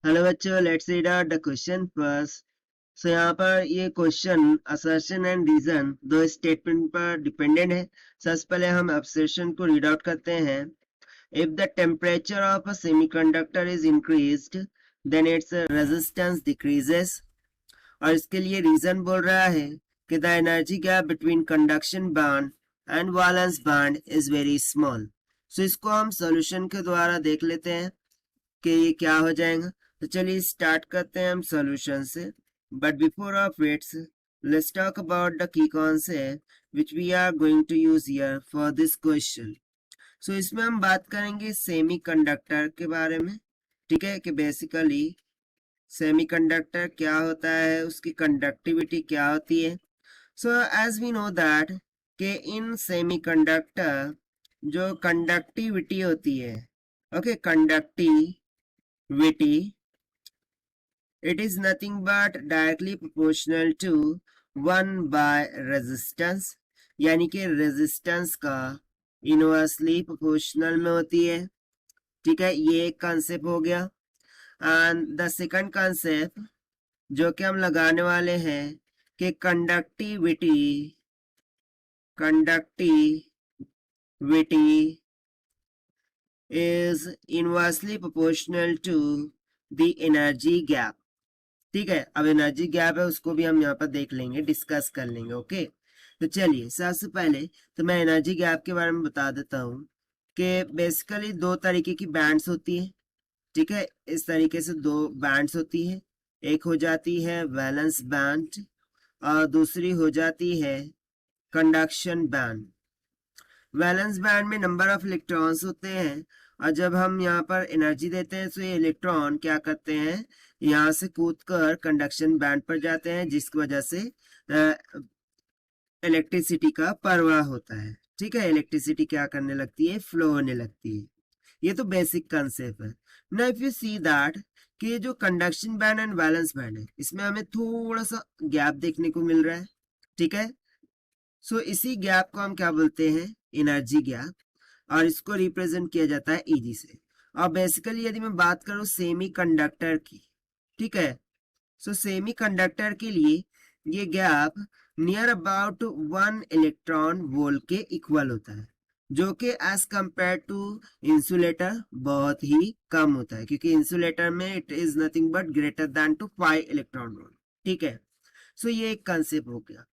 Hello बच्चों, let's read out the question first. So यहाँ पर ये क्वेश्चन असर्शन एंड रीजन दो स्टेटमेंट पर डिपेंडेंट है। सबसे पहले हम असर्शन को रीड आउट करते हैं। If the temperature of a semiconductor is increased then its resistance decreases. और इसके लिए रीजन बोल रहा है कि the energy gap between conduction band and valence band is very small. So इसको हम सॉल्यूशन के द्वारा देख लेते हैं कि ये क्या हो जाएगा। तो चलिए स्टार्ट करते हैं हम सॉल्यूशन से। But before of its let's talk about the key concept which we are going to use here for this question. So इसमें हम बात करेंगे सेमीकंडक्टर के बारे में। ठीक है, कि बेसिकली सेमीकंडक्टर क्या होता है, उसकी कंडक्टिविटी क्या होती है। So as we know that कि इन सेमीकंडक्टर जो कंडक्टिविटी होती है, okay, conductivity, it is nothing but directly proportional to 1 by resistance, यानी कि रेजिस्टेंस का इनवर्सली प्रोपोर्शनल में होती है। ठीक है, ये एक कॉन्सेप्ट हो गया। एंड द सेकंड कॉन्सेप्ट जो कि हम लगाने वाले हैं कि conductivity is inversely proportional to the energy gap। ठीक है, अब एनर्जी गैप है उसको भी हम यहाँ पर देख लेंगे, डिस्कस कर लेंगे। ओके, तो चलिए सबसे पहले तो मैं एनर्जी गैप के बारे में बता देता हूँ कि बेसिकली दो तरीके की बैंड्स होती है। ठीक है, इस तरीके से दो बैंड्स होती है। एक हो जाती है वैलेंस बैंड और दूसरी हो जाती है कंडक्शन बैंड। वैलेंस बैंड में नंबर ऑफ इलेक्ट्रॉन्स होते हैं और जब हम यहाँ पर एनर्जी देते हैं तो ये इलेक्ट्रॉन क्या करते हैं, यहाँ से कूदकर कंडक्शन बैंड पर जाते हैं, जिसकी वजह से इलेक्ट्रिसिटी का प्रवाह होता है। ठीक है, इलेक्ट्रिसिटी क्या करने लगती है, फ्लो होने लगती है। ये तो बेसिक कंसेप्ट है। Now if you see that कि जो conduction band and valence band है इसमें हमें थोड़ा सा गैप देखने को मिल रहा है। ठीक है, सो इसी गैप को हम क्या बोलते हैं, एनर्जी गैप, और इसको रिप्रेजेंट किया जाता है ईजी से। और बेसिकली यदि मैं बात करूं सेमी कंडक्टर की, ठीक है, सो सेमी कंडक्टर के लिए ये gap near about 1 electron volt के इक्वल होता है, जो कि एज कंपेयर टू इंसुलेटर बहुत ही कम होता है, क्योंकि इंसुलेटर में it is nothing but greater than to 5 electron volt. ठीक है, सो ये एक कंसेप्ट हो गया।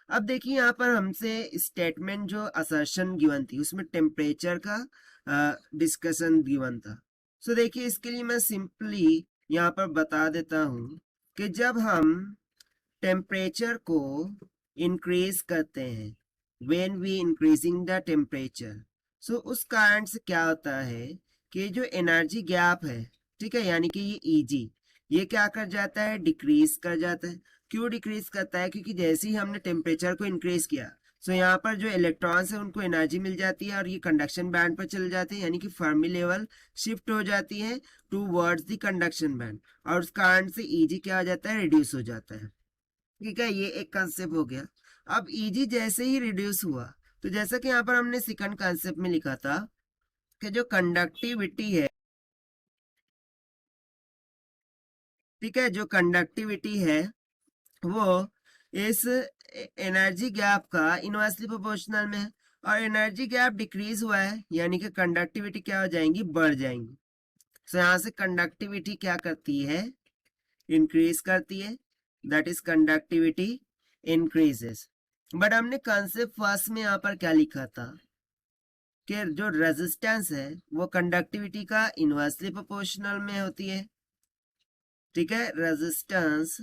अब देखिए यहाँ पर हमसे स्टेटमेंट जो असर्शन गिवन थी उसमें टेम्परेचर का डिस्कशन गिवन था। सो देखिए इसके लिए मैं सिंपली यहाँ पर बता देता हूँ कि जब हम टेम्परेचर को इंक्रीज करते हैं, when we increasing the temperature, so उस कारण से क्या होता है कि जो एनर्जी गैप है, ठीक है, यानी कि ये ईजी, ये क्या कर जाता है, डिक्रीज कर जाता है। क्यों डिक्रीज करता है, क्योंकि जैसे ही हमने टेम्परेचर को इंक्रीज किया सो यहाँ पर जो इलेक्ट्रॉन्स है उनको एनर्जी मिल जाती है और ये कंडक्शन बैंड पर चले जाते हैं, यानी कि फर्मी लेवल शिफ्ट हो जाती है towards the conduction band, और उस कारण से ईजी क्या हो जाता है, रिड्यूस हो जाता है। ठीक है, ये एक कंसेप्ट हो गया। अब ईजी जैसे ही रिड्यूस हुआ तो जैसा कि यहाँ पर हमने सेकंड कंसेप्ट में लिखा था कि जो कंडक्टिविटी है, ठीक है, जो कंडक्टिविटी है वो इस एनर्जी गैप का इनवर्सली प्रोपोर्शनल में है, और एनर्जी गैप डिक्रीज हुआ है यानी कि कंडक्टिविटी क्या हो जाएंगी, बढ़ जाएंगी। तो यहाँ से कंडक्टिविटी क्या करती है, इंक्रीज करती है, that is conductivity increases. But हमने कंसेप्ट फर्स्ट में यहाँ पर क्या लिखा था कि जो रेजिस्टेंस है वो कंडक्टिविटी का इनवर्सली प्रोपोर्शनल में होती है। ठीक है, resistance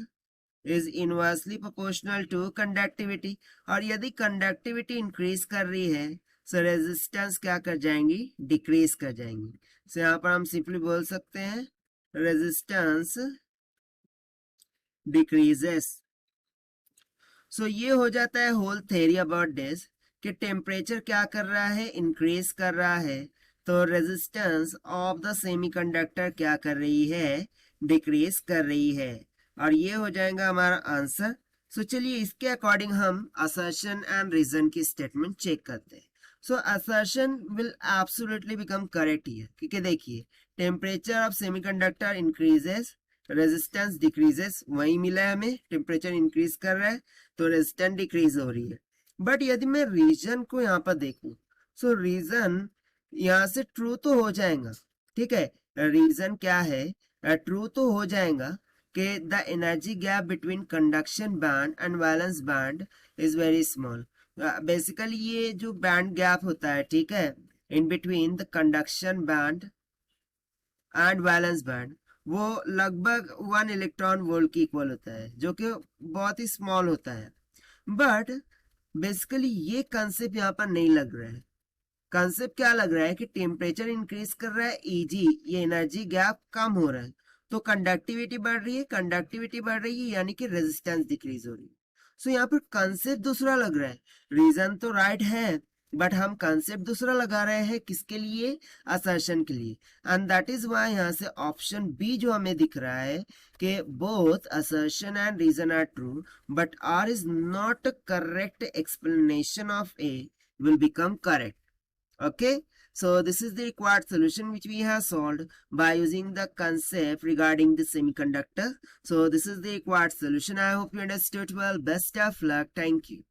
is inversely proportional to conductivity, और यदि कंडक्टिविटी इंक्रीज कर रही है सो रेजिस्टेंस क्या कर जाएंगी, डिक्रीज कर जाएंगी। सो यहाँ पर हम सिंपली बोल सकते हैं रेजिस्टेंस डिक्रीजेस। सो ये हो जाता है होल थ्योरी अबाउट दिस कि टेम्परेचर क्या कर रहा है, इंक्रीज कर रहा है, तो रेजिस्टेंस ऑफ द सेमीकंडक्टर क्या कर रही है, डिक्रीज कर रही है, और ये हो जाएगा हमारा आंसर। सो चलिए इसके अकॉर्डिंग हम असर्शन एंड रीजन की स्टेटमेंट चेक करते हैं। So assertion will absolutely become correct here, क्योंकि देखिए temperature of semiconductor increases resistance decreases, वही मिला है हमें, टेम्परेचर इंक्रीज कर रहा है तो रेजिस्टेंस डिक्रीज हो रही है। बट यदि मैं रीजन को यहाँ पर देखूं, सो रीजन यहाँ से ट्रू तो हो जाएगा, ठीक है, रीजन क्या है, ट्रू तो हो जाएगा कि the energy gap between conduction band and valence band is very small. Basically ये जो बैंड गैप होता है, ठीक है, in between the conduction band and valence band, वो लगभग 1 इलेक्ट्रॉन वोल्ट की इक्वल होता है, जो कि बहुत ही स्मॉल होता है। बट बेसिकली ये कंसेप्ट यहाँ पर नहीं लग रहा है। कंसेप्ट क्या लग रहा है कि टेम्परेचर इंक्रीज कर रहा है, ईजी, ये एनर्जी गैप कम हो रहा है, तो कंडक्टिविटी बढ़ रही है, कंडक्टिविटी बढ़ रही है यानी कि रेजिस्टेंस डिक्रीज हो रही है। सो यहाँ पर कंसेप्ट दूसरा लग रहा है, रीजन तो राइट है बट हम कंसेप्ट दूसरा लगा रहे हैं, किसके लिए, असर्शन के लिए। एंड दैट इज वाई यहाँ से ऑप्शन बी जो हमें दिख रहा है कि both assertion and reason are true but R is not correct explanation of A will become correct. Okay, so this is the required solution which we have solved by using the concept regarding the semiconductor. So this is the required solution. I hope you understood well. Best of luck. Thank you.